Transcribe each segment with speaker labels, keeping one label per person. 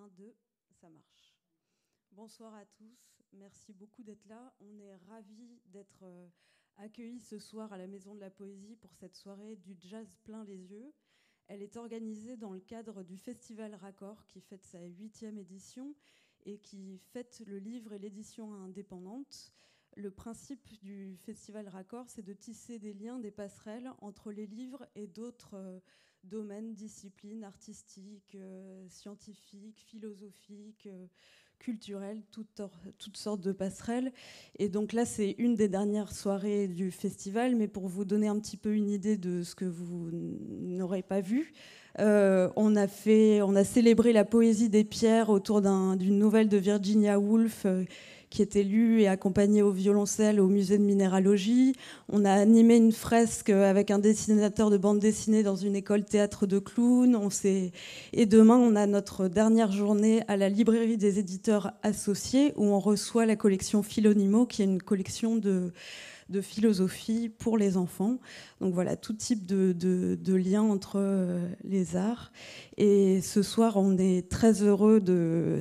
Speaker 1: 1, 2, ça marche. Bonsoir à tous, merci beaucoup d'être là. On est ravis d'être accueillis ce soir à la Maison de la Poésie pour cette soirée du jazz plein les yeux. Elle est organisée dans le cadre du Festival Raccord qui fête sa 8e édition et qui fête le livre et l'édition indépendante. Le principe du Festival Raccord, c'est de tisser des liens, des passerelles entre les livres et d'autres domaines, disciplines artistiques, scientifiques, philosophiques, culturelles, toutes sortes de passerelles. Et donc là, c'est une des dernières soirées du festival, mais pour vous donner un petit peu une idée de ce que vous n'aurez pas vu, on a célébré la poésie des pierres autour d'une nouvelle de Virginia Woolf qui était lue et accompagnée au violoncelle au musée de minéralogie. On a animé une fresque avec un dessinateur de bande dessinée dans une école théâtre de clowns. Et demain, on a notre dernière journée à la librairie des éditeurs associés où on reçoit la collection Philonimo, qui est une collection de philosophie pour les enfants. Donc voilà, tout type de lien entre les arts. Et ce soir, on est très heureux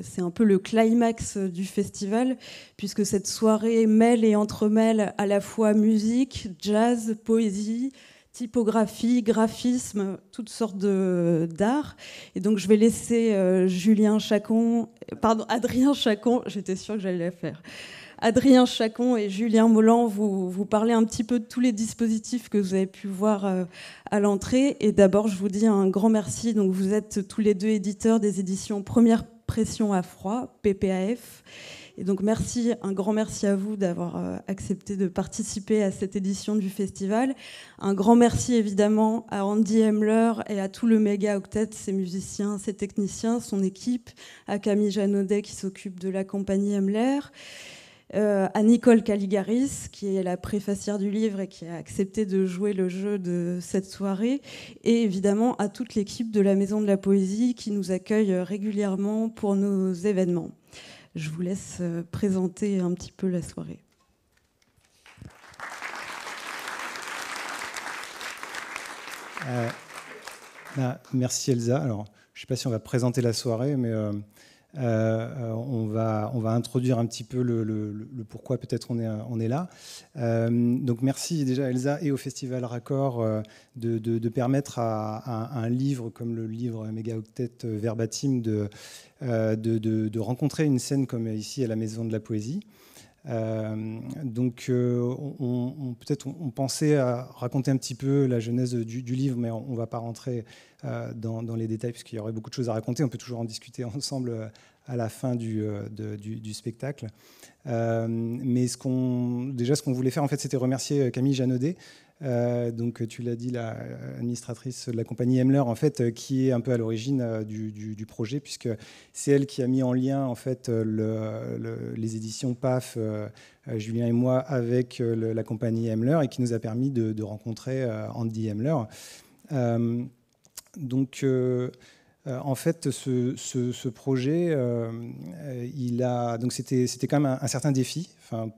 Speaker 1: c'est un peu le climax du festival, puisque cette soirée mêle et entremêle à la fois musique, jazz, poésie, typographie, graphisme, toutes sortes d'arts. Et donc je vais laisser Adrien Chacon, j'étais sûre que j'allais la faire. Adrien Chacon et Julien Molland vous parler un petit peu de tous les dispositifs que vous avez pu voir à l'entrée. Et d'abord, je vous dis un grand merci. Donc, vous êtes tous les deux éditeurs des éditions Première Pression à Froid, PPAF. Et donc, un grand merci à vous d'avoir accepté de participer à cette édition du festival. Un grand merci évidemment à Andy Hemler et à tout le méga octet, ses musiciens, ses techniciens, son équipe, à Camille Janaudet qui s'occupe de la compagnie Hemler. À Nicole Caligaris, qui est la préfacière du livre et qui a accepté de jouer le jeu de cette soirée, et évidemment à toute l'équipe de la Maison de la Poésie qui nous accueille régulièrement pour nos événements. Je vous laisse présenter un petit peu la soirée.
Speaker 2: Merci Elsa. Alors, je ne sais pas si on va présenter la soirée, mais on va introduire un petit peu le pourquoi peut-être on est là. Donc merci déjà Elsa et au Festival Raccord de permettre à un livre comme le livre Méga Octet Verbatim de rencontrer une scène comme ici à la Maison de la Poésie. Donc peut-être on pensait à raconter un petit peu la genèse du livre, mais on ne va pas rentrer dans les détails puisqu'il y aurait beaucoup de choses à raconter. On peut toujours en discuter ensemble à la fin du spectacle. Mais ce qu'on voulait faire, en fait, c'était remercier Camille Janaudet. Donc tu l'as dit, l'administratrice de la compagnie Hemler, en fait, qui est un peu à l'origine du projet, puisque c'est elle qui a mis en lien en fait les éditions PAF, Julien et moi, avec la compagnie Hemler, et qui nous a permis de rencontrer Andy Hemler. En fait, ce projet, donc c'était quand même un certain défi, enfin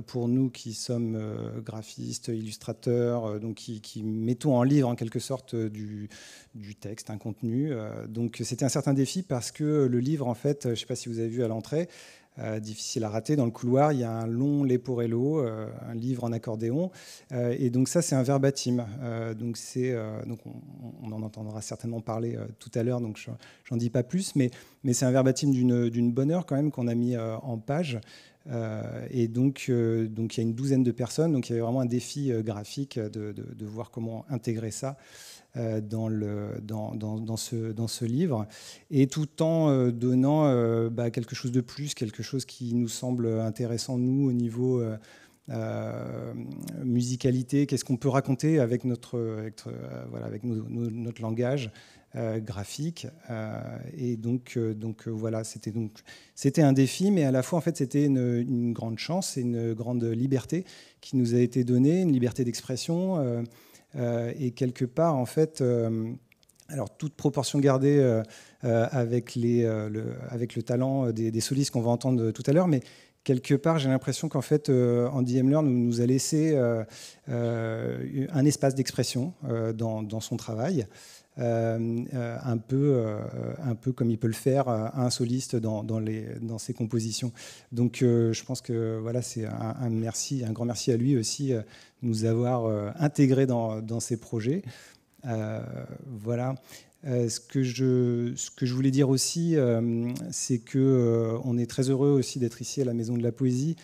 Speaker 2: pour nous qui sommes graphistes, illustrateurs, donc qui mettons en livre en quelque sorte du texte, un contenu. Donc c'était un certain défi parce que le livre, en fait, je ne sais pas si vous avez vu à l'entrée, difficile à rater, dans le couloir, il y a un long Leporello, un livre en accordéon, et donc ça c'est un verbatim. Donc on en entendra certainement parler tout à l'heure, donc j'en dis pas plus, mais c'est un verbatim d'une bonne heure quand même qu'on a mis en page. Et donc il y a une douzaine de personnes, donc il y avait vraiment un défi graphique de voir comment intégrer ça dans ce livre, et tout en donnant quelque chose de plus, quelque chose qui nous semble intéressant, nous, au niveau musicalité. Qu'est-ce qu'on peut raconter avec notre langage graphique, et donc voilà, c'était un défi, mais à la fois en fait c'était une grande chance et une grande liberté qui nous a été donnée, une liberté d'expression, et quelque part en fait, alors toute proportion gardée avec le talent des solistes qu'on va entendre tout à l'heure, mais quelque part, j'ai l'impression qu'en fait, Andy Hemler nous a laissé un espace d'expression dans son travail, un peu comme il peut le faire un soliste dans ses compositions. Donc, je pense que voilà, c'est un grand merci à lui aussi de nous avoir intégrés dans ses projets. Voilà. Ce que je voulais dire aussi, c'est qu'on est très heureux aussi d'être ici à la Maison de la Poésie,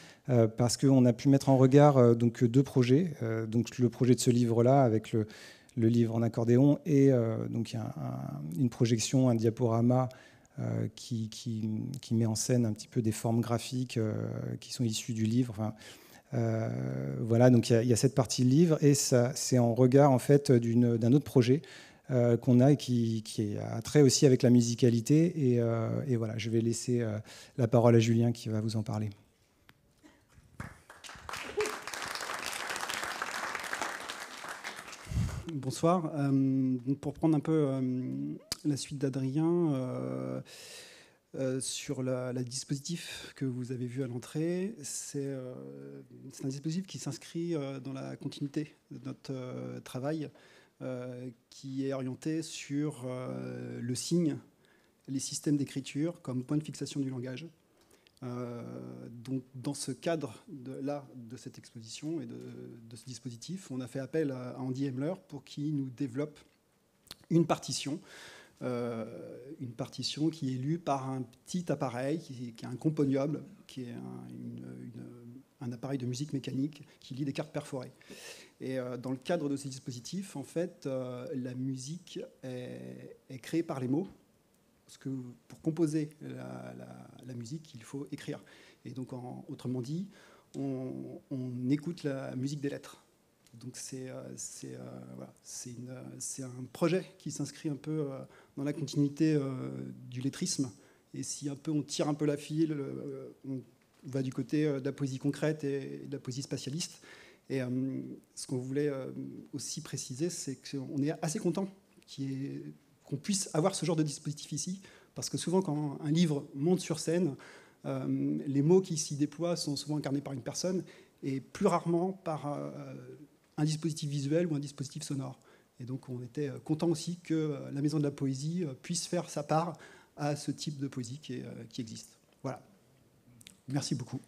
Speaker 2: parce qu'on a pu mettre en regard donc, 2 projets. Donc, le projet de ce livre-là, avec le livre en accordéon, et donc il y a une projection, un diaporama qui met en scène un petit peu des formes graphiques qui sont issues du livre. Enfin, voilà, donc il y a cette partie livre, et ça, c'est en regard en fait d'un autre projet qu'on a et qui a trait aussi avec la musicalité. Et voilà, je vais laisser la parole à Julien qui va vous en parler.
Speaker 3: Bonsoir. Pour prendre un peu la suite d'Adrien sur le dispositif que vous avez vu à l'entrée, c'est un dispositif qui s'inscrit dans la continuité de notre travail, qui est orienté sur le signe, les systèmes d'écriture comme point de fixation du langage. Donc, dans ce cadre de cette exposition et de ce dispositif, on a fait appel à Andy Hemler pour qu'il nous développe une partition qui est lue par un petit appareil qui est un componium, qui est un appareil de musique mécanique qui lit des cartes perforées. Et dans le cadre de ce dispositif, en fait, la musique est créée par les mots. Parce que pour composer la musique, il faut écrire. Et donc, autrement dit, on écoute la musique des lettres. Donc, c'est un projet qui s'inscrit un peu dans la continuité du lettrisme. Et si un peu on tire un peu la file, on va du côté de la poésie concrète et de la poésie spatialiste. Et ce qu'on voulait aussi préciser, c'est qu'on est assez content qu'on puisse avoir ce genre de dispositif ici, parce que souvent, quand un livre monte sur scène, les mots qui s'y déploient sont souvent incarnés par une personne, et plus rarement par un dispositif visuel ou un dispositif sonore. Et donc, on était content aussi que la Maison de la Poésie puisse faire sa part à ce type de poésie qui existe. Voilà. Merci beaucoup.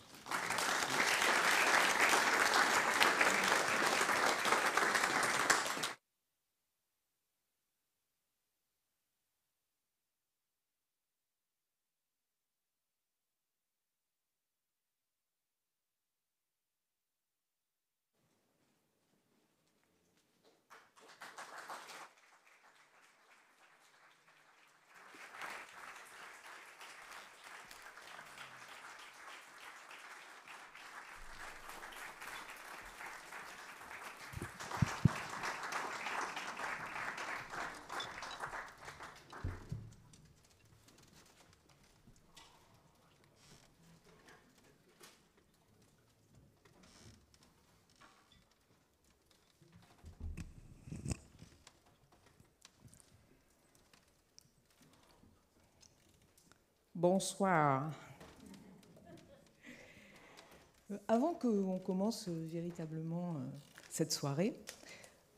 Speaker 4: Bonsoir. Avant qu'on commence véritablement cette soirée,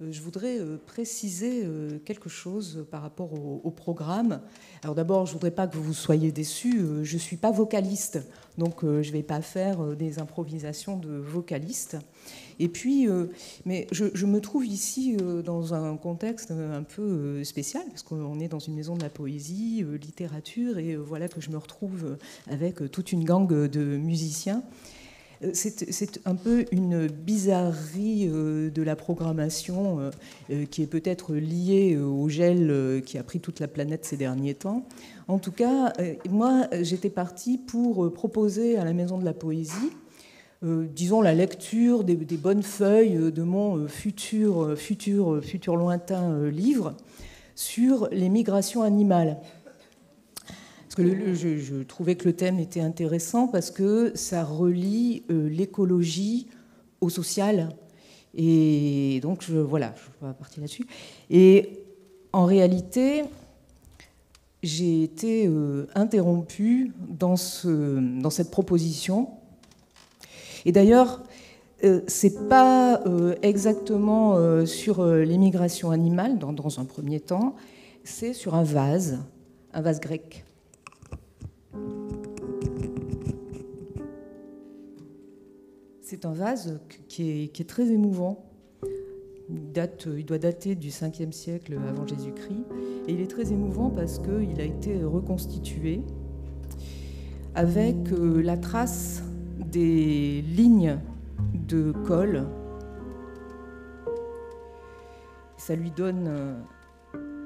Speaker 4: je voudrais préciser quelque chose par rapport au programme. Alors d'abord, je ne voudrais pas que vous soyez déçus, je ne suis pas vocaliste, donc je ne vais pas faire des improvisations de vocaliste. Et puis, mais je me trouve ici dans un contexte un peu spécial, parce qu'on est dans une maison de la poésie, littérature, et voilà que je me retrouve avec toute une gang de musiciens. C'est un peu une bizarrerie de la programmation qui est peut-être liée au gel qui a pris toute la planète ces derniers temps. En tout cas, moi, j'étais partie pour proposer à la Maison de la Poésie, disons, la lecture des bonnes feuilles de mon futur lointain livre sur les migrations animales. Parce que je trouvais que le thème était intéressant parce que ça relie l'écologie au social. Et donc, voilà, je vais partir là-dessus. Et en réalité, j'ai été interrompue dans cette proposition Et d'ailleurs, c'est pas exactement sur l'émigration animale dans un premier temps, c'est sur un vase grec. C'est un vase qui est très émouvant. Il doit dater du 5e siècle avant Jésus-Christ. Et il est très émouvant parce qu'il a été reconstitué avec la trace des lignes de colle. Ça lui donne...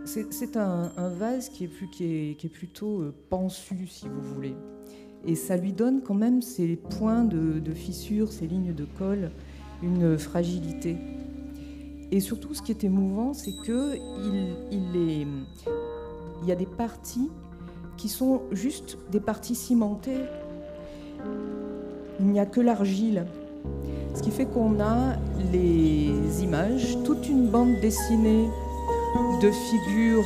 Speaker 4: C'est un vase qui est plutôt pensu, si vous voulez. Et ça lui donne quand même ces points de fissure, ces lignes de colle, une fragilité. Et surtout, ce qui est émouvant, c'est qu'il y a des parties qui sont juste des parties cimentées. Il n'y a que l'argile. Ce qui fait qu'on a les images, toute une bande dessinée de figures,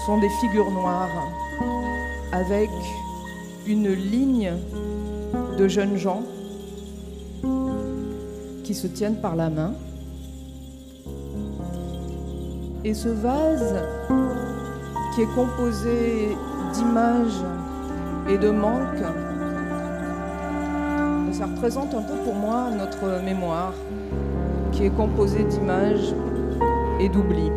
Speaker 4: sont des figures noires, avec une ligne de jeunes gens qui se tiennent par la main. Et ce vase, qui est composé d'images et de manques, ça représente un peu pour moi notre mémoire, qui est composée d'images et d'oubli.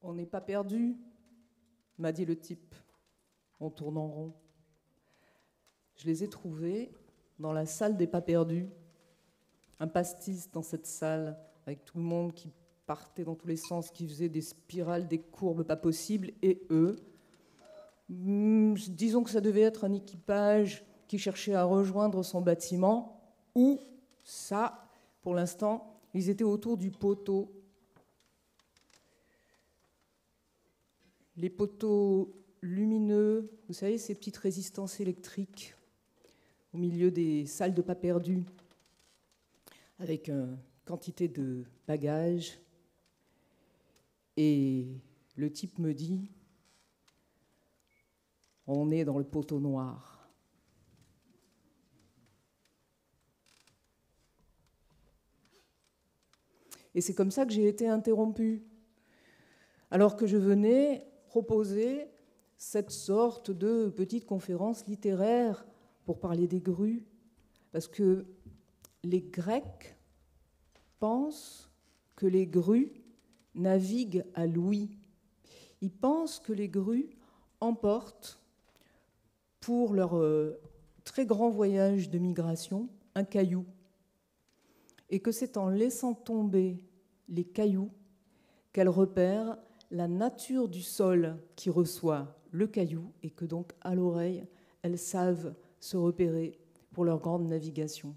Speaker 4: On n'est pas perdu, m'a dit le type, en tournant rond. Je les ai trouvés dans la salle des pas perdus, un pastis dans cette salle, avec tout le monde qui partait dans tous les sens, qui faisait des spirales, des courbes pas possibles, et eux, disons que ça devait être un équipage qui cherchait à rejoindre son bâtiment, ou ça, pour l'instant, ils étaient autour du poteau. Les poteaux lumineux, vous savez, ces petites résistances électriques au milieu des salles de pas perdus, avec une quantité de bagages. Et le type me dit, on est dans le poteau noir. Et c'est comme ça que j'ai été interrompue, alors que je venais proposer cette sorte de petite conférence littéraire pour parler des grues, parce que les Grecs pensent que les grues naviguent à l'ouïe. Ils pensent que les grues emportent pour leur très grand voyage de migration un caillou, et que c'est en laissant tomber les cailloux qu'elles repèrent la nature du sol qui reçoit le caillou, et que donc à l'oreille, elles savent se repérer pour leur grande navigation.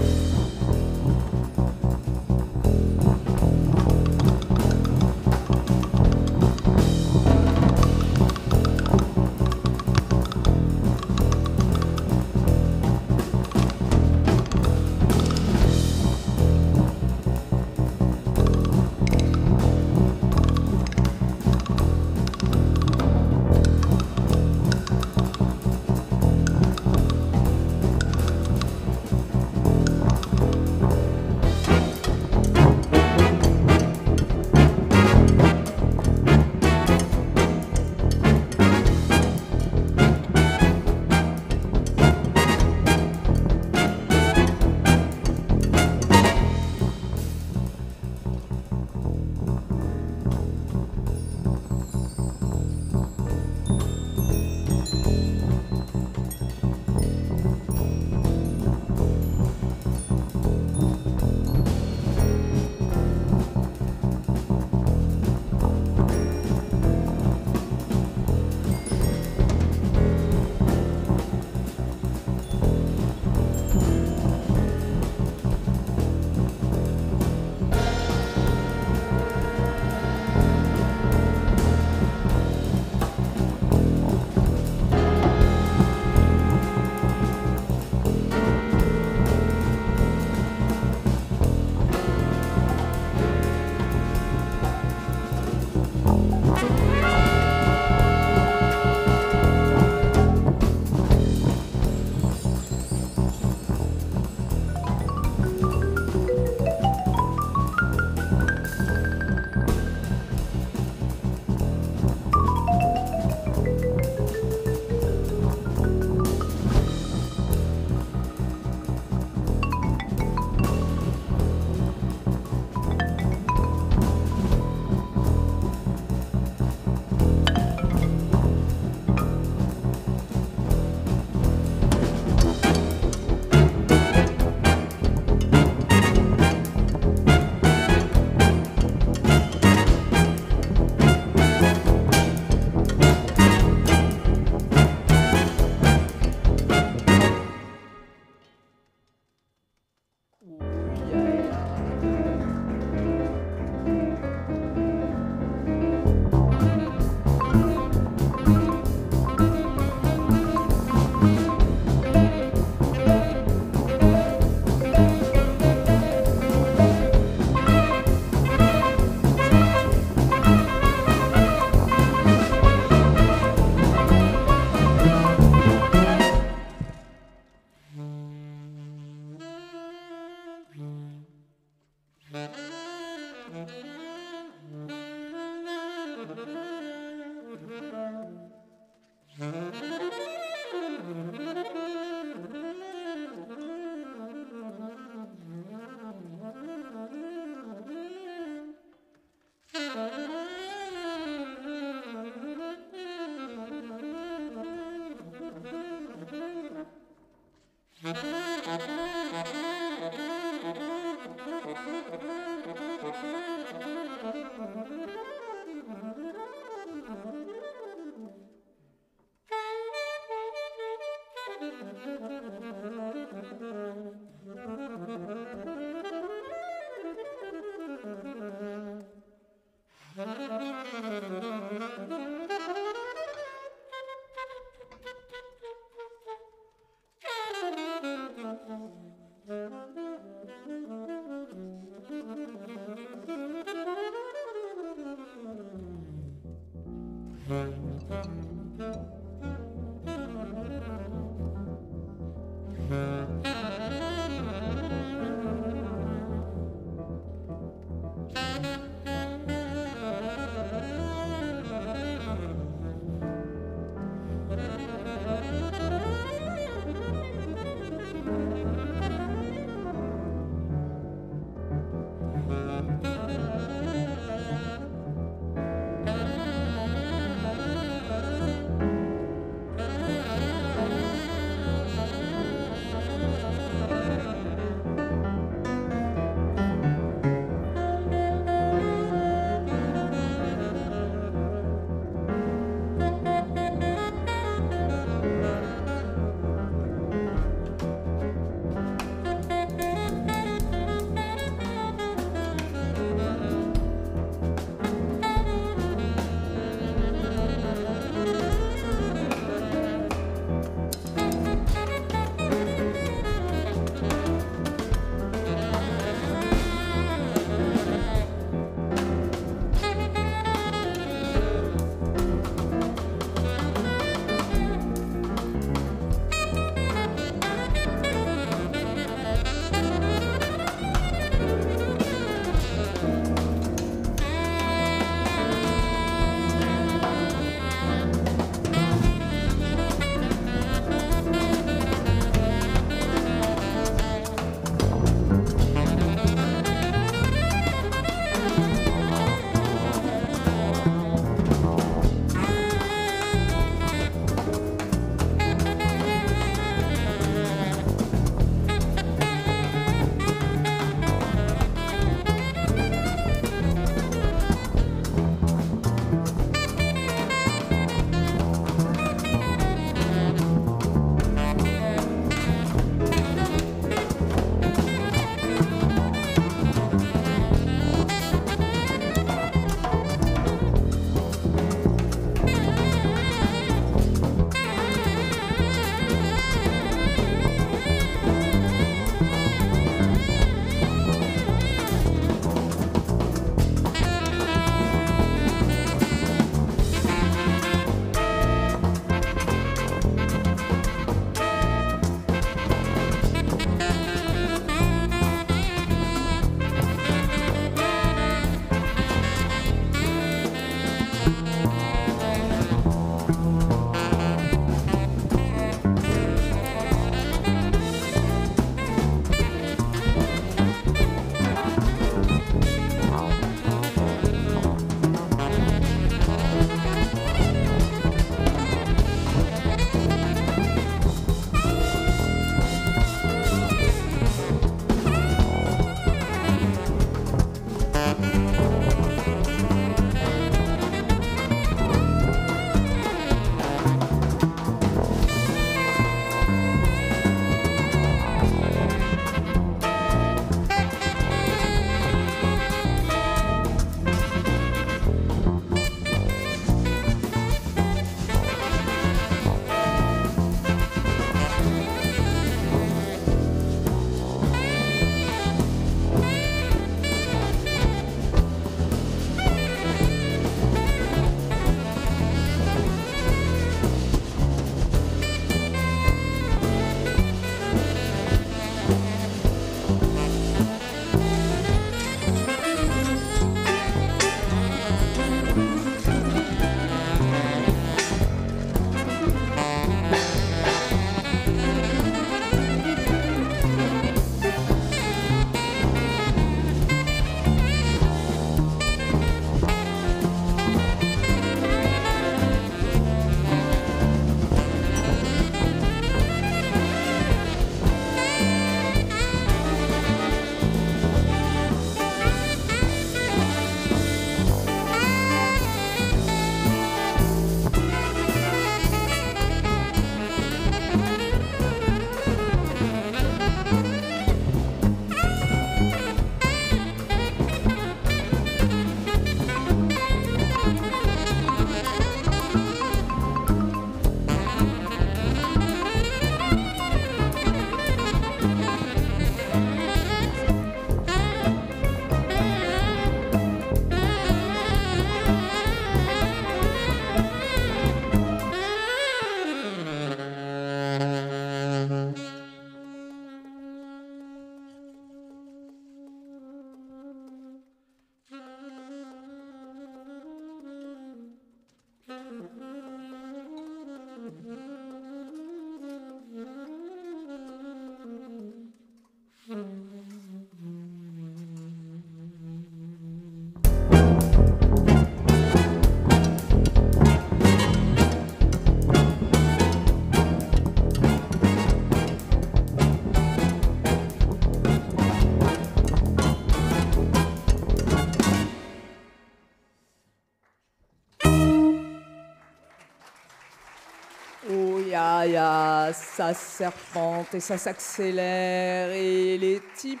Speaker 4: l'eau, il y a ça serpente et ça s'accélère et les types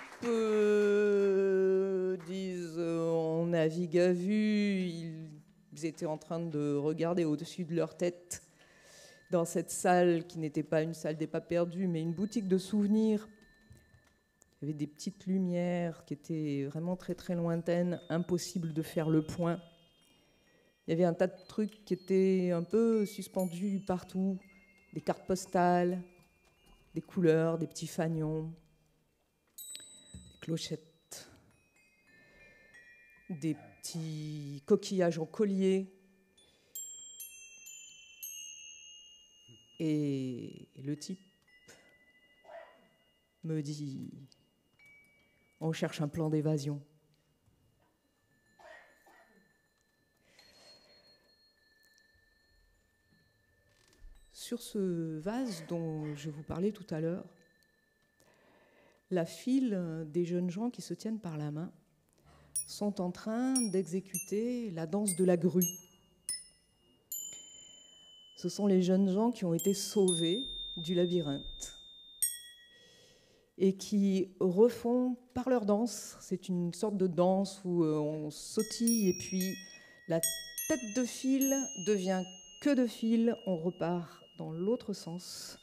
Speaker 4: disent on navigue à vue. Ils étaient en train de regarder au-dessus de leur tête dans cette salle qui n'était pas une salle des pas perdus mais une boutique de souvenirs. Il y avait des petites lumières qui étaient vraiment très très lointaines, impossible de faire le point. Il y avait un tas de trucs qui étaient un peu suspendus partout, des cartes postales, des couleurs, des petits fanions, des clochettes, des petits coquillages en collier. Et le type me dit « On cherche un plan d'évasion ». Sur ce vase dont je vous parlais tout à l'heure, la file des jeunes gens qui se tiennent par la main sont en train d'exécuter la danse de la grue. Ce sont les jeunes gens qui ont été sauvés du labyrinthe et qui refont par leur danse, c'est une sorte de danse où on sautille et puis la tête de file devient queue de file, on repart dans l'autre sens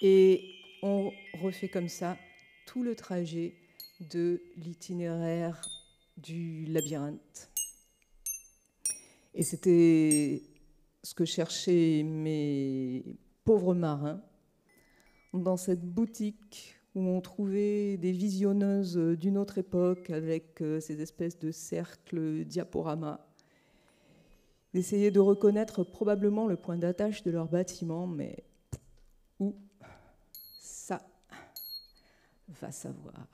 Speaker 4: et on refait comme ça tout le trajet de l'itinéraire du labyrinthe. Et c'était ce que cherchaient mes pauvres marins dans cette boutique où on trouvait des visionneuses d'une autre époque avec ces espèces de cercles diaporamas. D'essayer de reconnaître probablement le point d'attache de leur bâtiment, mais où ça va savoir.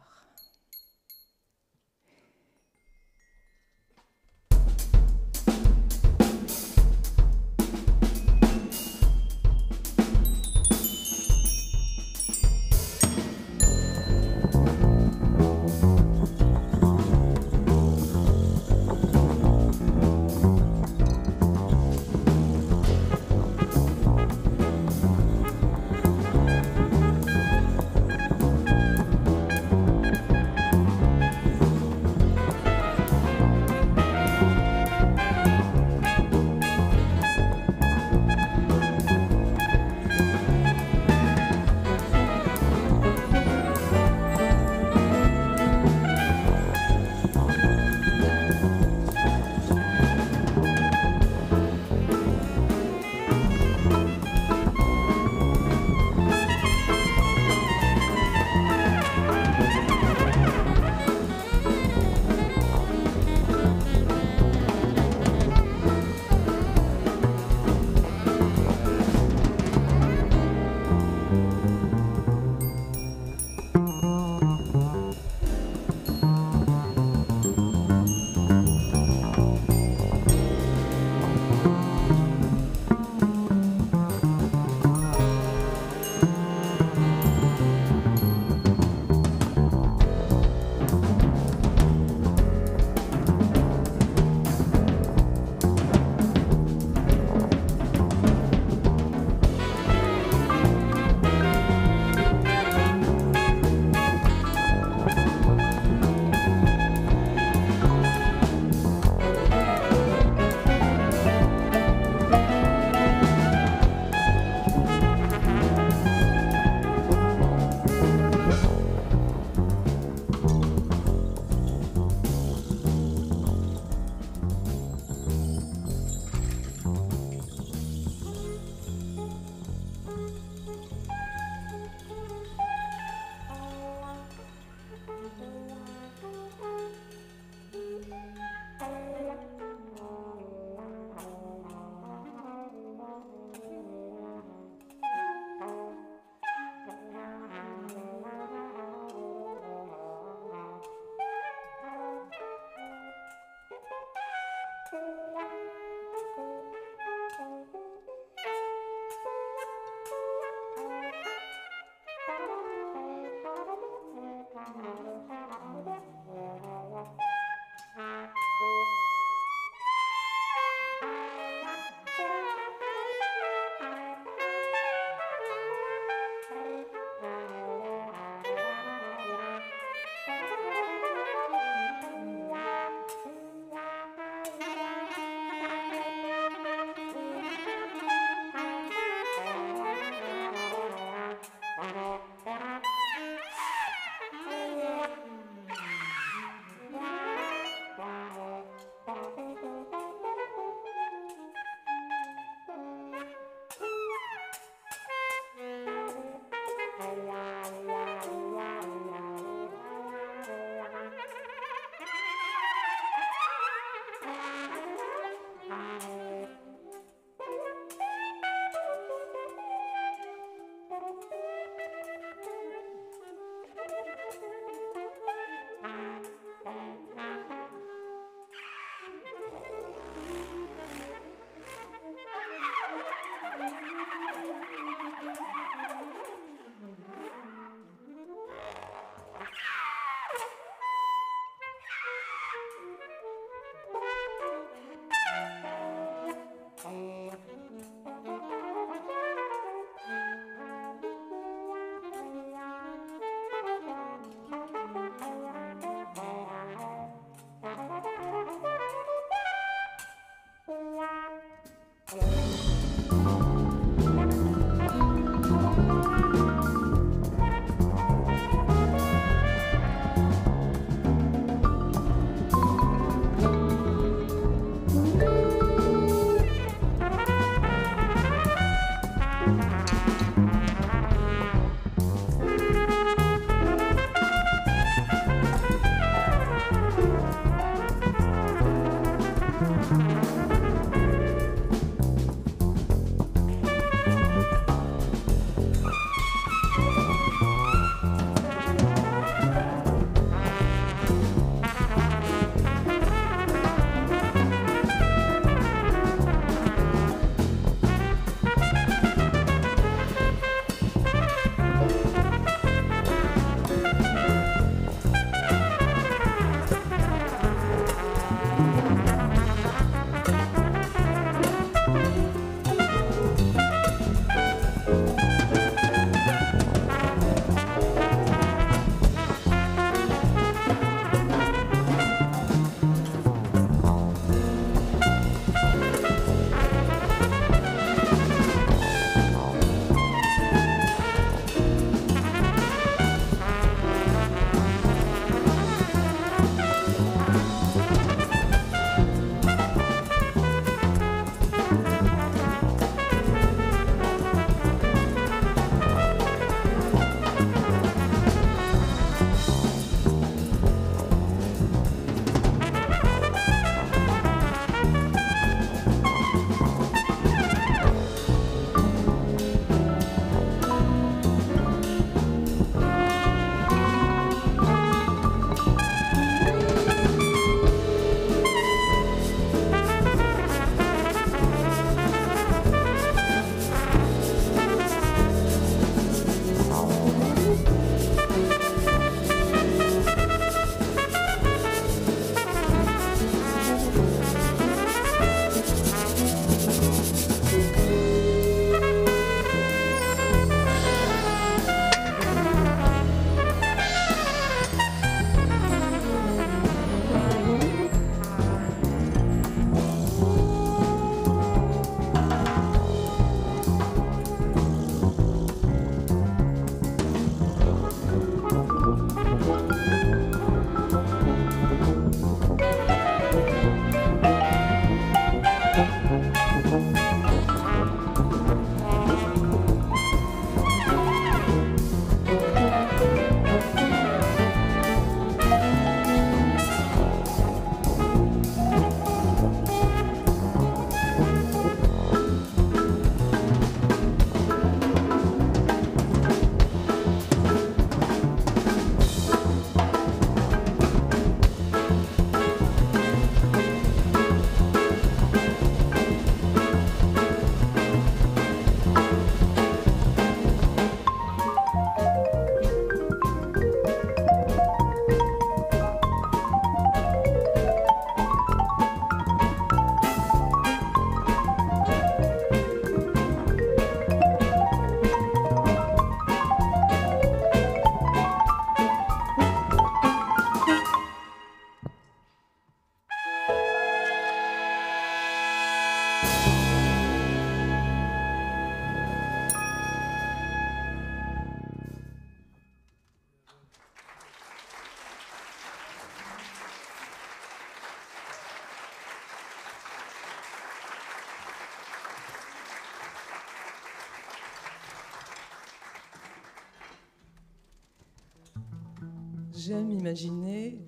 Speaker 4: J'aime imaginer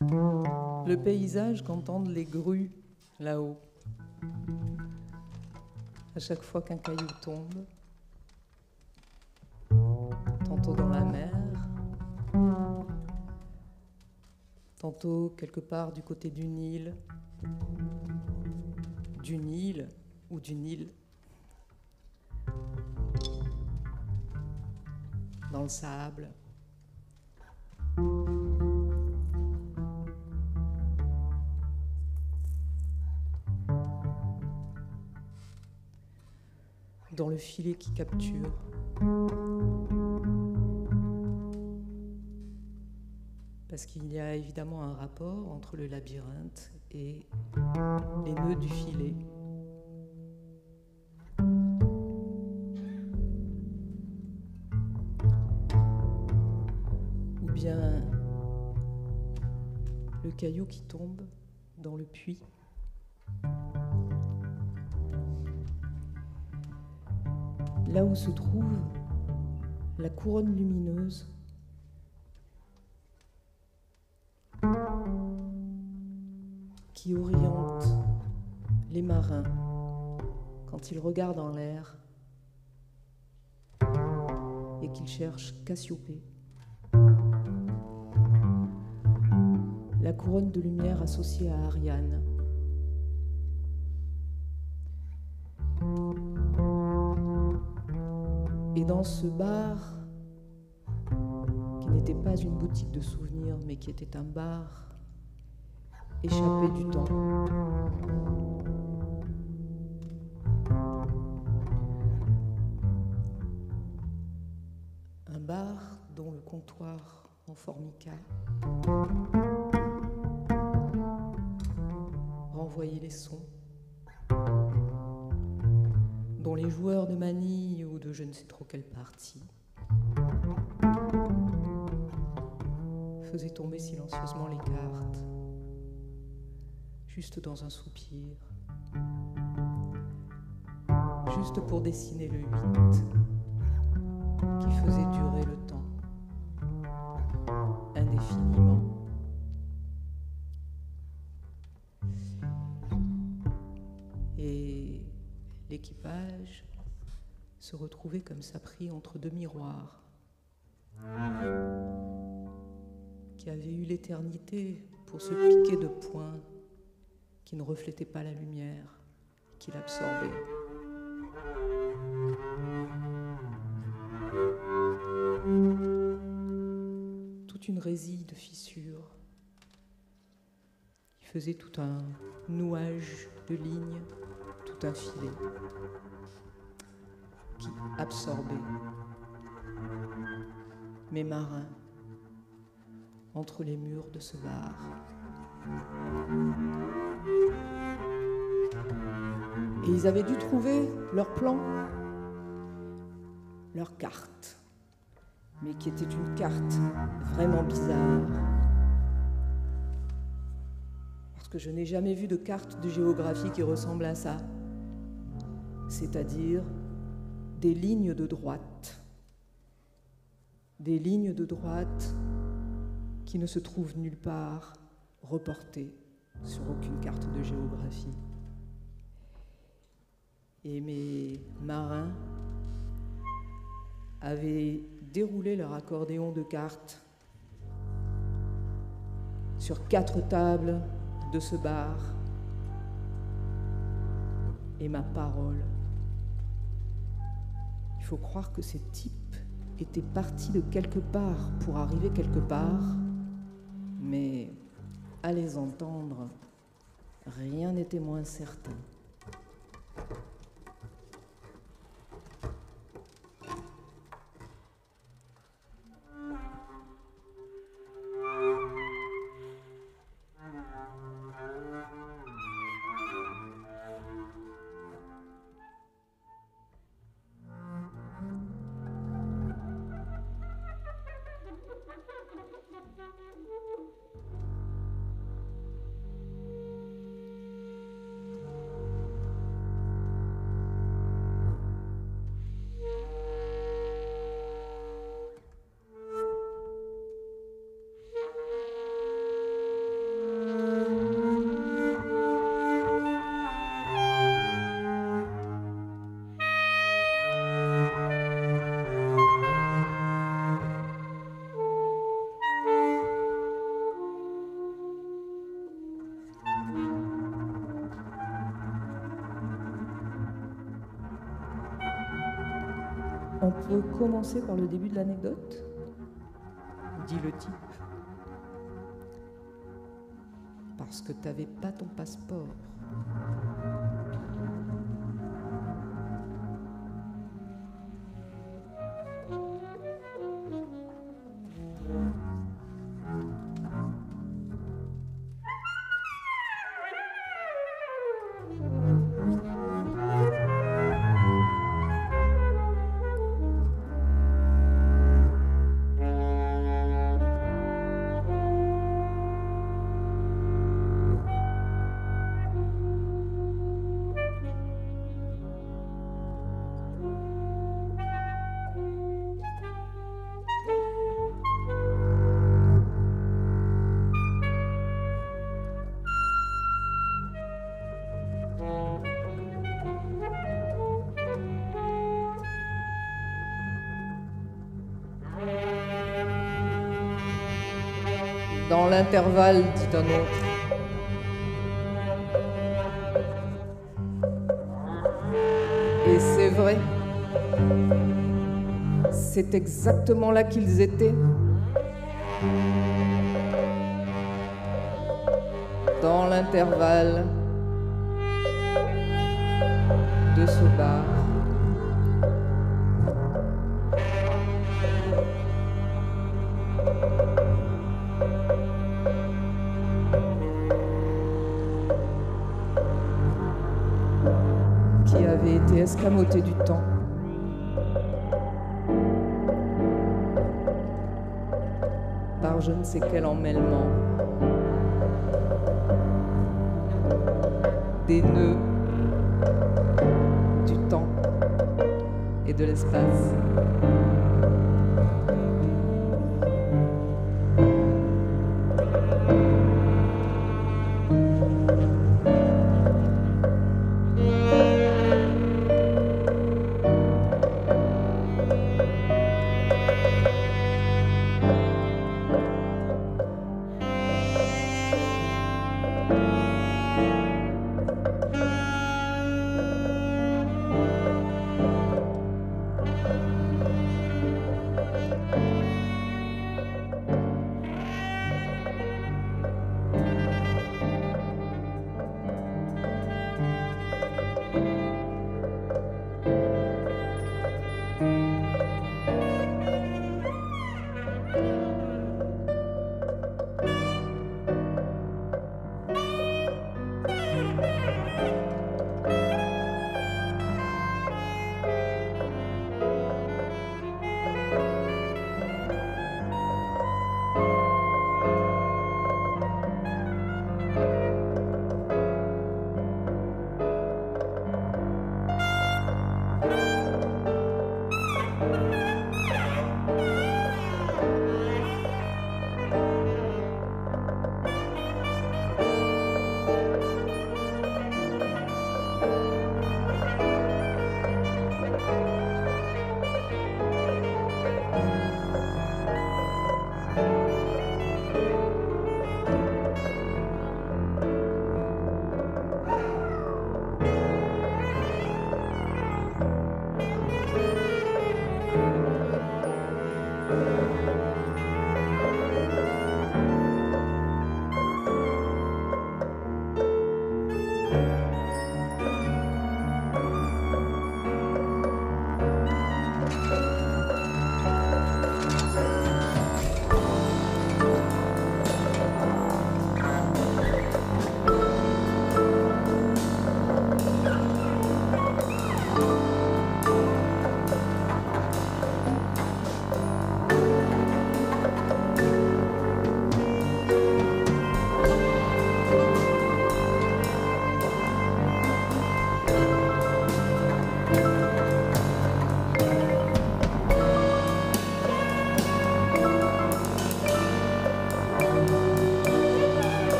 Speaker 4: le paysage qu'entendent les grues là-haut. À chaque fois qu'un caillou tombe, tantôt dans la mer, tantôt quelque part du côté du Nil ou du Nil, dans le sable. Dans le filet qui capture. Parce qu'il y a évidemment un rapport entre le labyrinthe et les nœuds du filet. Ou bien le caillou qui tombe dans le puits. Là où se trouve la couronne lumineuse qui oriente les marins quand ils regardent en l'air et qu'ils cherchent Cassiopée. La couronne de lumière associée à Ariane. Et dans ce bar, qui n'était pas une boutique de souvenirs, mais qui était un bar échappé du temps, bar dont le comptoir en formica renvoyait les sons, dont les joueurs de manille ou de je ne sais trop quelle partie faisaient tomber silencieusement les cartes, juste dans un soupir, juste pour dessiner le 8 qui faisait durer le temps indéfiniment. Et l'équipage se retrouvait comme ça pris entre deux miroirs qui avaient eu l'éternité pour se piquer de points qui ne reflétaient pas la lumière, qui l'absorbaient. Toute une résille de fissures qui faisait tout un nouage de lignes, tout un filet qui absorbait mes marins entre les murs de ce bar. Et ils avaient dû trouver leur plan, leur carte, mais qui était une carte vraiment bizarre. Parce que je n'ai jamais vu de carte de géographie qui ressemble à ça. C'est-à-dire des lignes de droite. Des lignes de droite qui ne se trouvent nulle part reportées sur aucune carte de géographie. Et mes marins avaient déroulé leur accordéon de cartes sur 4 tables de ce bar. Et ma parole, il faut croire que ces types étaient partis de quelque part pour arriver quelque part, mais à les entendre, rien n'était moins certain. On peut commencer par le début de l'anecdote, dit le type. Parce que t'avais pas ton passeport. Dans l'intervalle, dit un autre. Et c'est vrai, c'est exactement là qu'ils étaient. Dans l'intervalle de ce bar. l'escamauté du temps. Par je ne sais quel emmêlement. Des nœuds du temps et de l'espace.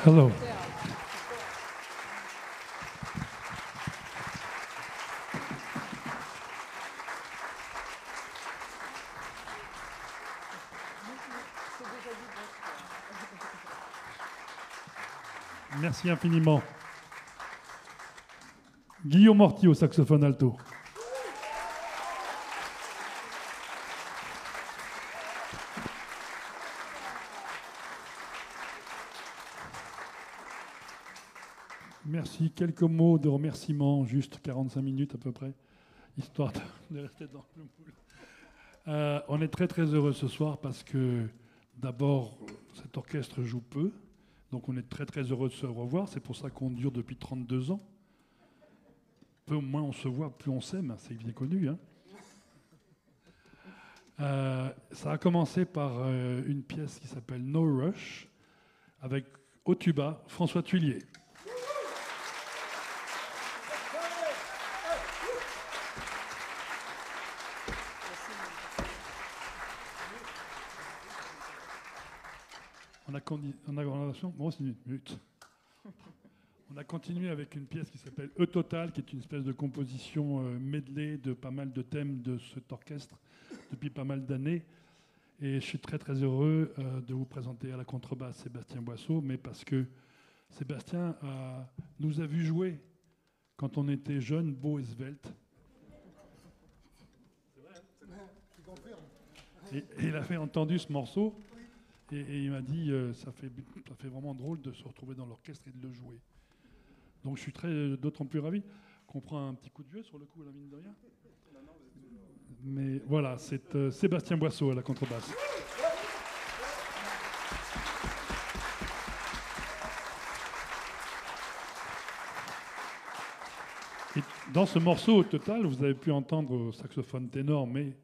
Speaker 5: Hello. Merci infiniment. Guillaume Mortier au saxophone alto. Merci. Quelques mots de remerciement, juste 45 minutes à peu près, histoire de rester dans le moule. On est très très heureux ce soir parce que d'abord, cet orchestre joue peu, donc on est très très heureux de se revoir. C'est pour ça qu'on dure depuis 32 ans. Peu moins on se voit, plus on s'aime, c'est bien connu. Hein. Ça a commencé par une pièce qui s'appelle No Rush, avec au tuba François Thuillier. On a continué avec une pièce qui s'appelle E Total, qui est une espèce de composition medley de pas mal de thèmes de cet orchestre depuis pas mal d'années. Et je suis très très heureux de vous présenter à la contrebasse Sébastien Boisseau, mais parce que Sébastien nous a vu jouer quand on était jeunes, beaux et sveltes. C'est vrai, hein. Et il avait entendu ce morceau. Et il m'a dit, ça fait vraiment drôle de se retrouver dans l'orchestre et de le jouer. Donc je suis d'autant plus ravi qu'on prend un petit coup de vieux sur le coup, la mine de rien. Mais voilà, c'est Sébastien Boisseau à la contrebasse. Et dans ce morceau, au total, vous avez pu entendre au saxophone ténor, mais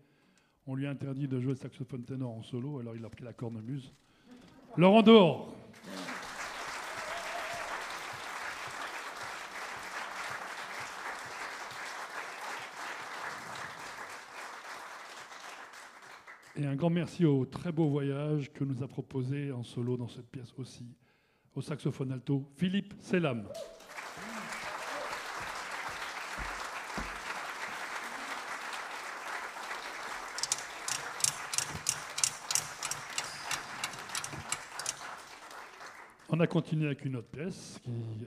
Speaker 5: on lui a interdit de jouer le saxophone ténor en solo, alors il a pris la cornemuse. Laurent Dehors. Et un grand merci au très beau voyage que nous a proposé en solo dans cette pièce aussi, au saxophone alto, Philippe Selam. On a continué avec une autre pièce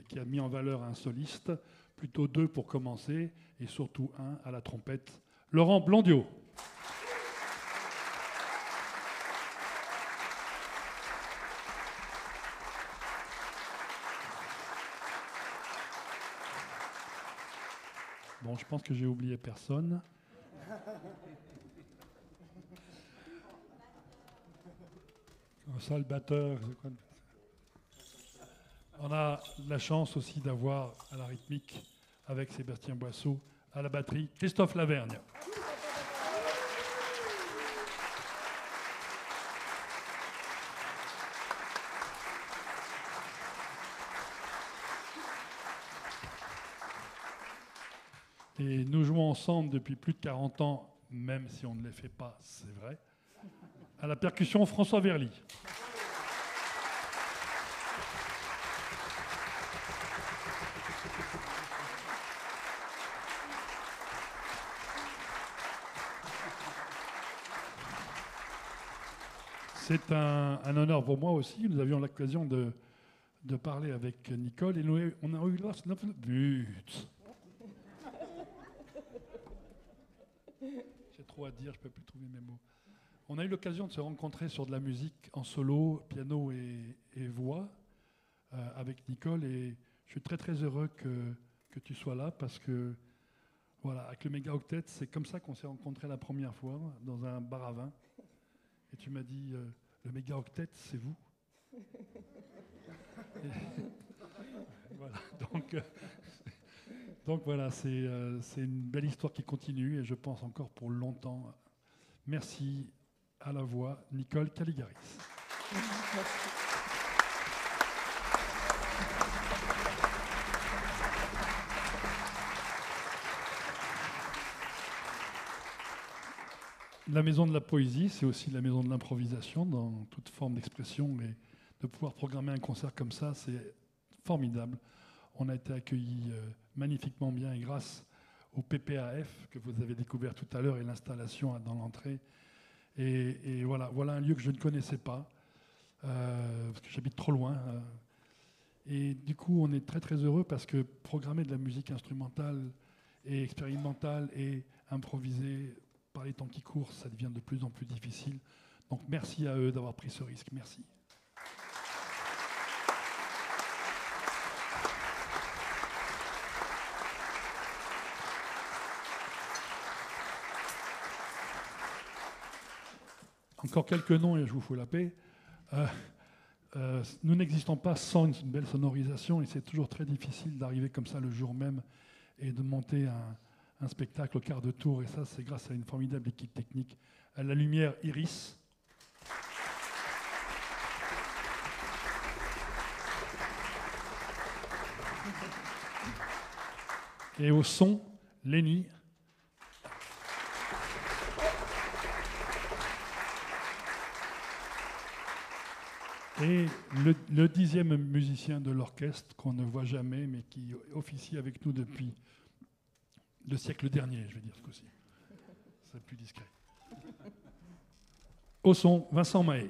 Speaker 5: qui a mis en valeur un soliste, plutôt deux pour commencer, et surtout un à la trompette, Laurent Blondiot. Bon, je pense que j'ai oublié personne. Ça, le batteur, c'est quoi? On a la chance aussi d'avoir à la rythmique, avec Sébastien Boisseau, à la batterie, Christophe Lavergne. Et nous jouons ensemble depuis plus de 40 ans, même si on ne les fait pas, c'est vrai. À la percussion, François Verly. C'est un honneur pour moi aussi. Nous avions l'occasion de parler avec Nicole et on a eu but. J'ai trop à dire, je ne peux plus trouver mes mots. On a eu l'occasion de se rencontrer sur de la musique en solo, piano et voix avec Nicole. Et je suis très très heureux que tu sois là parce que voilà, avec le Méga Octet, c'est comme ça qu'on s'est rencontrés la première fois dans un bar à vin. Et tu m'as dit, le Méga Octet, c'est vous. Voilà, donc voilà, c'est une belle histoire qui continue et je pense encore pour longtemps. Merci à la voix, Nicole Caligaris. Merci. La maison de la poésie, c'est aussi la maison de l'improvisation dans toute forme d'expression et de pouvoir programmer un concert comme ça, c'est formidable. On a été accueillis magnifiquement bien et grâce au PPAF que vous avez découvert tout à l'heure et l'installation dans l'entrée. Et voilà un lieu que je ne connaissais pas, parce que j'habite trop loin. Et du coup, on est très très heureux parce que programmer de la musique instrumentale et expérimentale et improvisée par les temps qui courent, ça devient de plus en plus difficile. Donc merci à eux d'avoir pris ce risque. Merci. Encore quelques noms et je vous fous la paix. Nous n'existons pas sans une belle sonorisation et c'est toujours très difficile d'arriver comme ça le jour même et de monter un spectacle au quart de tour. Et ça, c'est grâce à une formidable équipe technique. À la lumière, Iris. Et au son, Lenny. Et le 10e musicien de l'orchestre qu'on ne voit jamais, mais qui officie avec nous depuis le siècle dernier, je vais dire ce coup-ci. C'est plus discret. Au son, Vincent Mahé.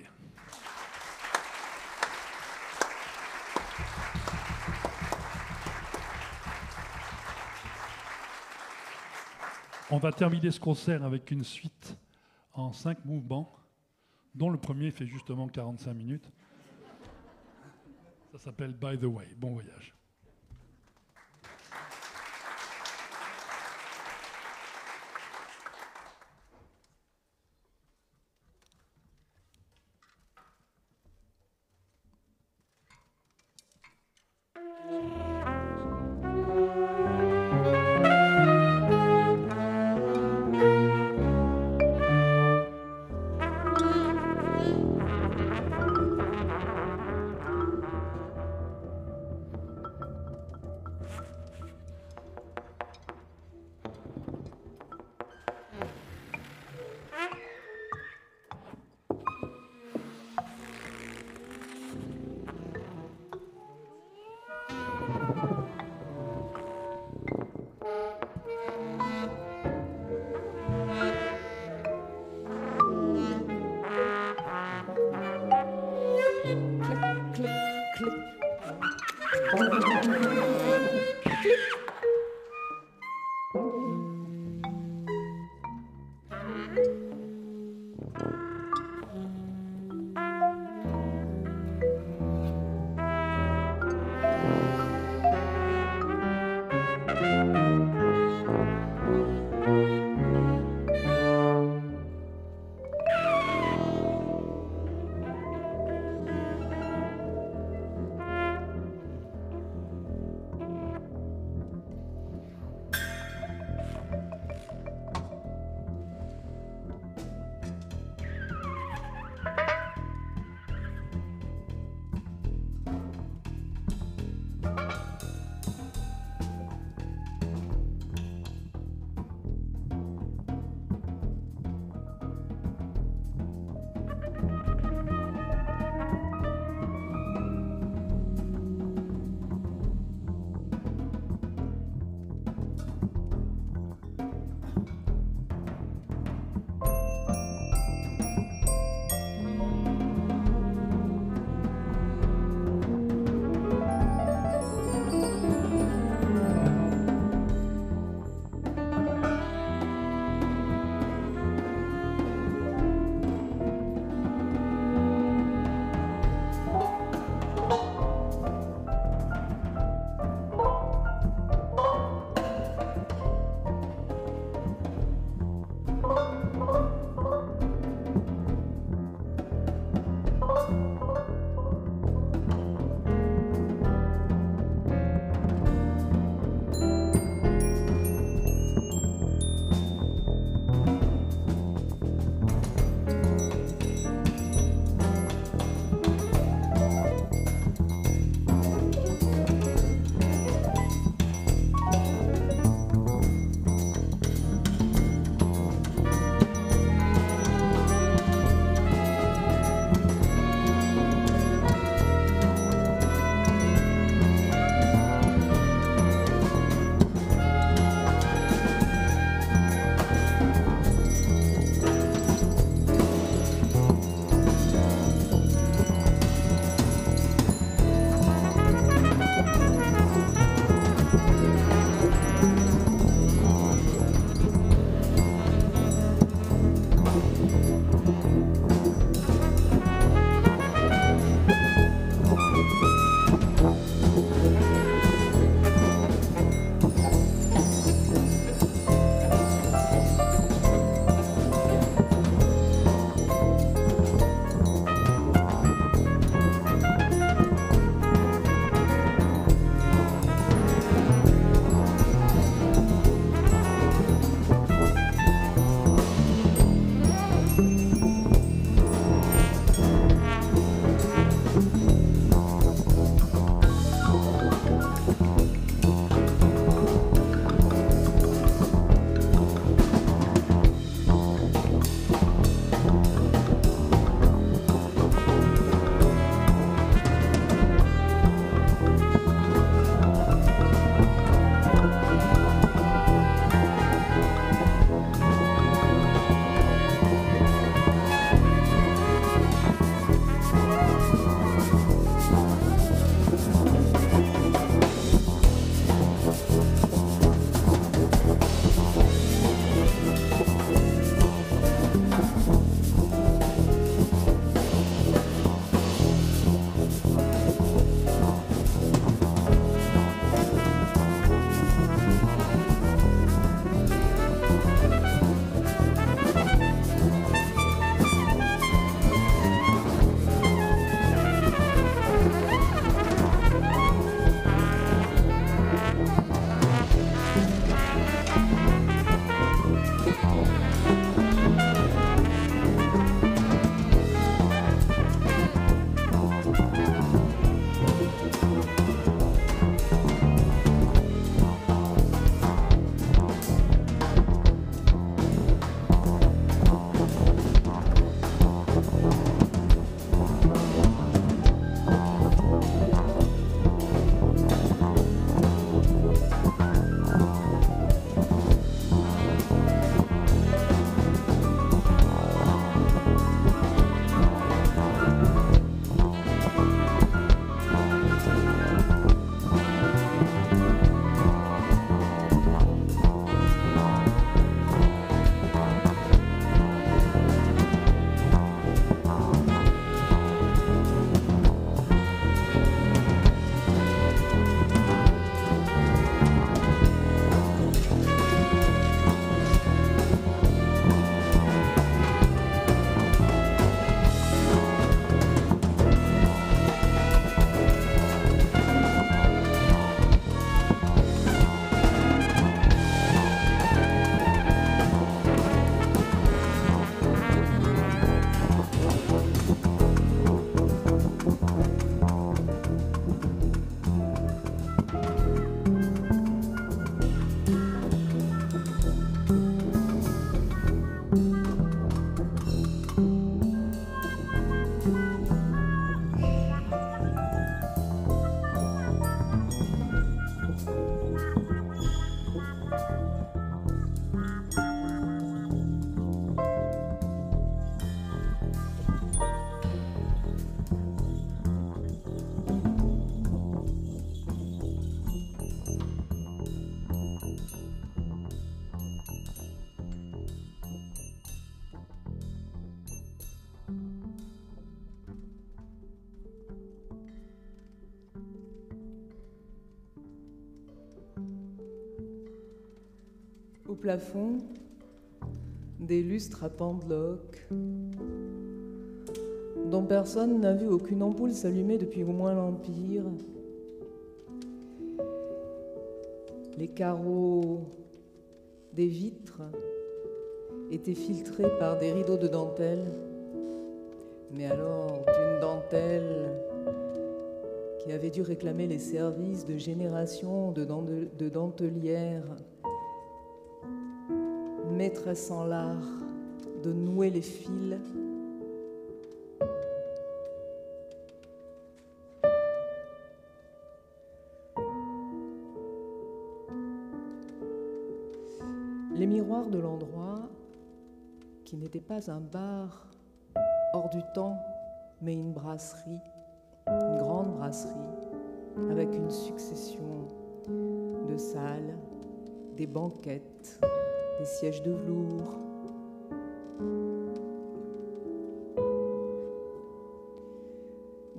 Speaker 5: On va terminer ce concert avec une suite en 5 mouvements, dont le premier fait justement 45 minutes. Ça s'appelle By the Way. Bon voyage.
Speaker 4: Au plafond, des lustres à pendeloques, dont personne n'a vu aucune ampoule s'allumer depuis au moins l'Empire. Les carreaux des vitres étaient filtrés par des rideaux de dentelle, mais alors d'une dentelle qui avait dû réclamer les services de générations de dentelières, maîtresses en l'art de nouer les fils. Les miroirs de l'endroit, qui n'était pas un bar hors du temps, mais une brasserie, une grande brasserie, avec une succession de salles, des banquettes, des sièges de velours.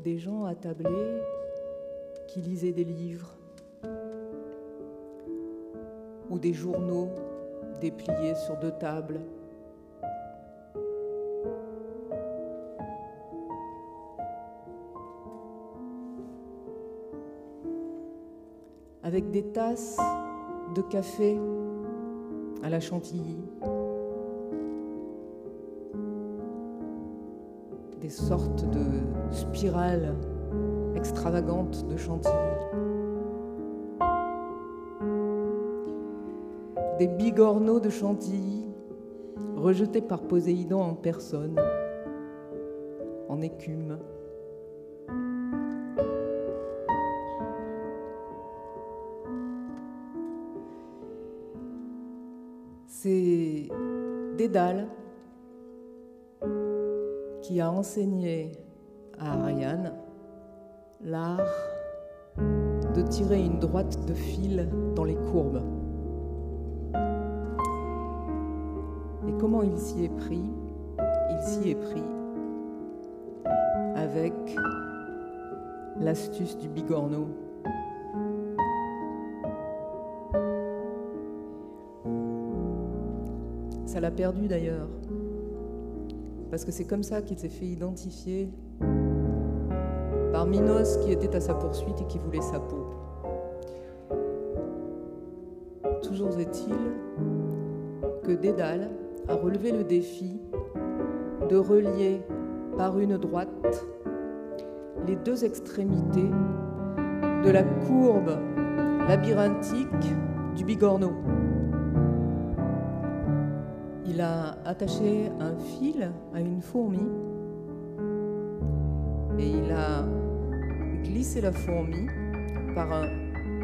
Speaker 4: Des gens attablés qui lisaient des livres ou des journaux dépliés sur deux tables. Avec des tasses de café à la chantilly, des sortes de spirales extravagantes de chantilly, des bigorneaux de chantilly rejetés par Poséidon en personne, en écume. C'est Dédale qui a enseigné à Ariane l'art de tirer une droite de fil dans les courbes. Et comment il s'y est pris? Il s'y est pris avec l'astuce du bigorneau. Ça l'a perdu d'ailleurs, parce que c'est comme ça qu'il s'est fait identifier par Minos qui était à sa poursuite et qui voulait sa peau. Toujours est-il que Dédale a relevé le défi de relier par une droite les deux extrémités de la courbe labyrinthique du bigorneau. Il a attaché un fil à une fourmi et il a glissé la fourmi par un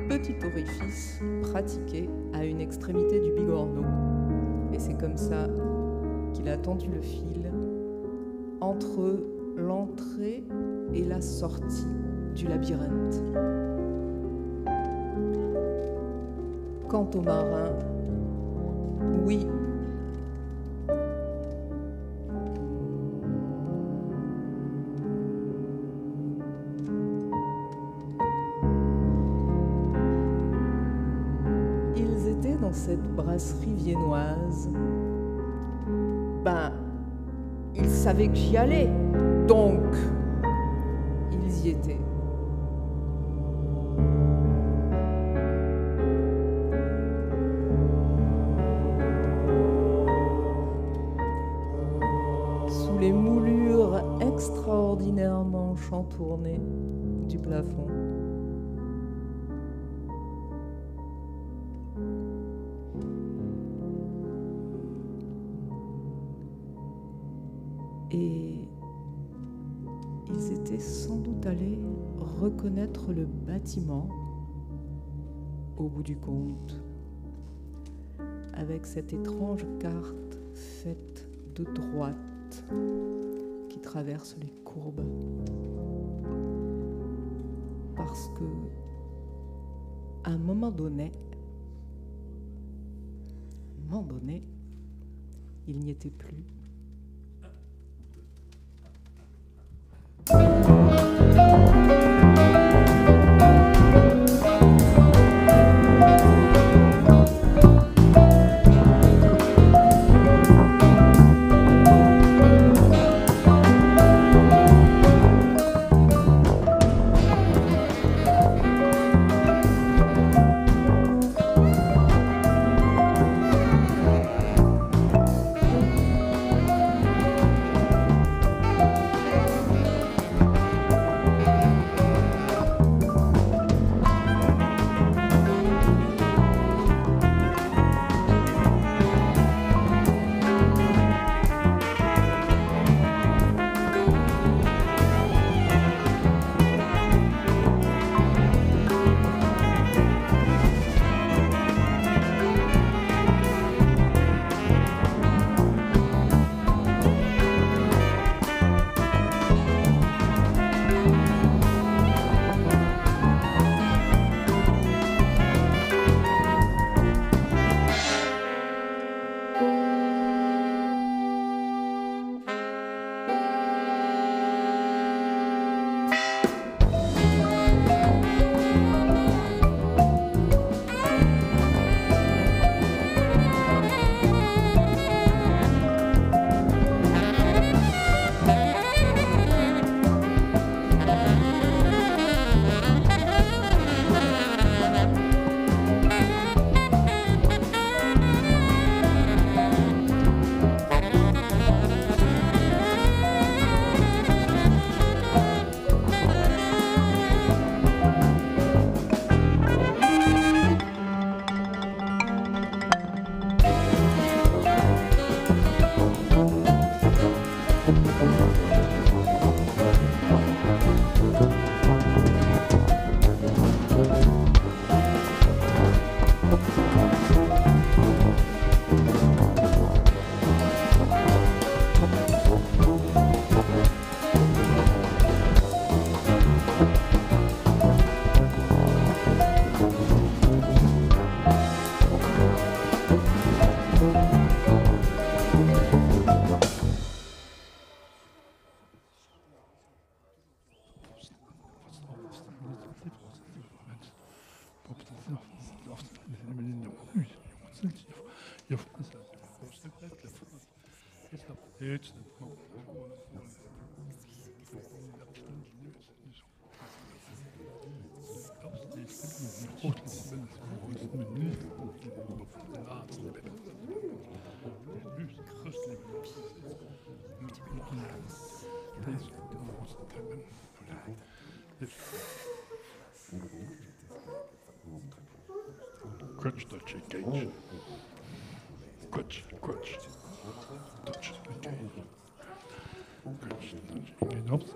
Speaker 4: petit orifice pratiqué à une extrémité du bigorneau. Et c'est comme ça qu'il a tendu le fil entre l'entrée et la sortie du labyrinthe. Quant aux marins, oui, dans cette brasserie viennoise, ils savaient que j'y allais, donc ils y étaient. Sous les moulures extraordinairement chantournées du plafond. Et ils étaient sans doute allés reconnaître le bâtiment au bout du compte, avec cette étrange carte faite de droites qui traverse les courbes. Parce que, à un moment donné, il n'y était plus.
Speaker 5: Crutch, touch, engage. Crutch, crutch. Touch, engage. Crutch, touch, engage. Oops.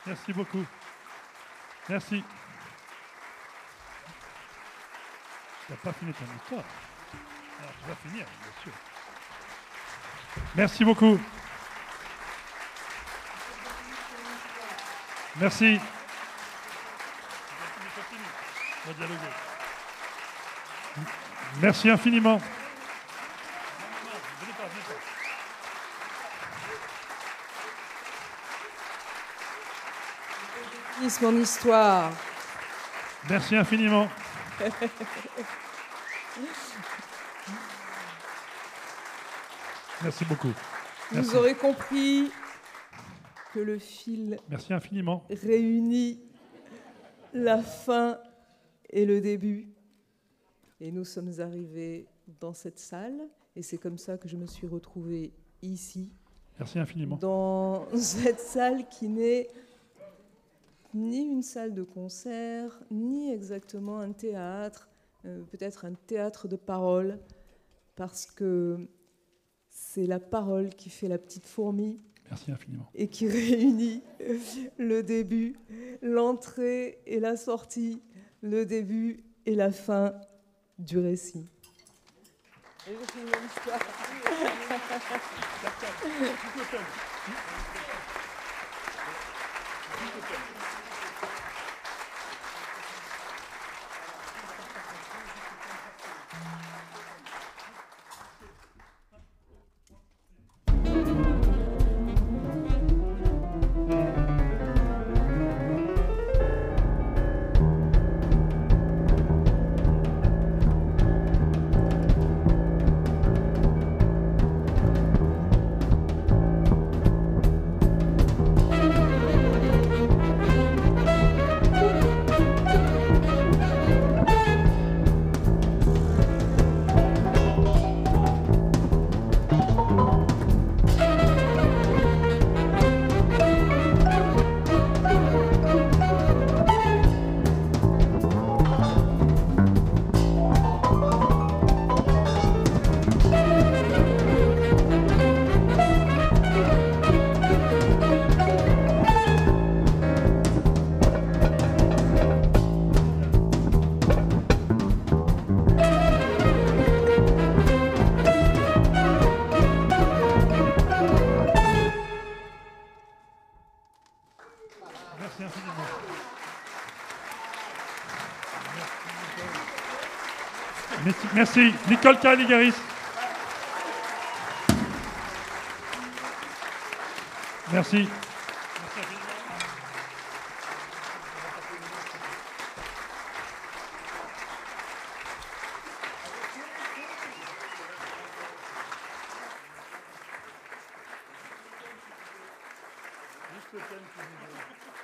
Speaker 5: Merci beaucoup. Merci. Tu n'as pas fini ton histoire. Alors, tu vas finir, bien sûr. Merci beaucoup. Merci. On va dialoguer. Merci infiniment.
Speaker 4: Mon histoire.
Speaker 5: Merci infiniment. Merci beaucoup. Merci.
Speaker 4: Vous aurez compris que le fil
Speaker 5: Merci infiniment.
Speaker 4: réunit la fin et le début. Et nous sommes arrivés dans cette salle, et c'est comme ça que je me suis retrouvée ici.
Speaker 5: Merci infiniment.
Speaker 4: Dans cette salle qui n'est ni une salle de concert, ni exactement un théâtre, peut-être un théâtre de parole, parce que c'est la parole qui fait la petite fourmi.
Speaker 5: Merci infiniment.
Speaker 4: Et qui réunit le début, l'entrée et la sortie, le début et la fin du récit. Et je finis mon histoire.
Speaker 5: Merci. Nicole Caligaris. Merci. Juste le thème qui nous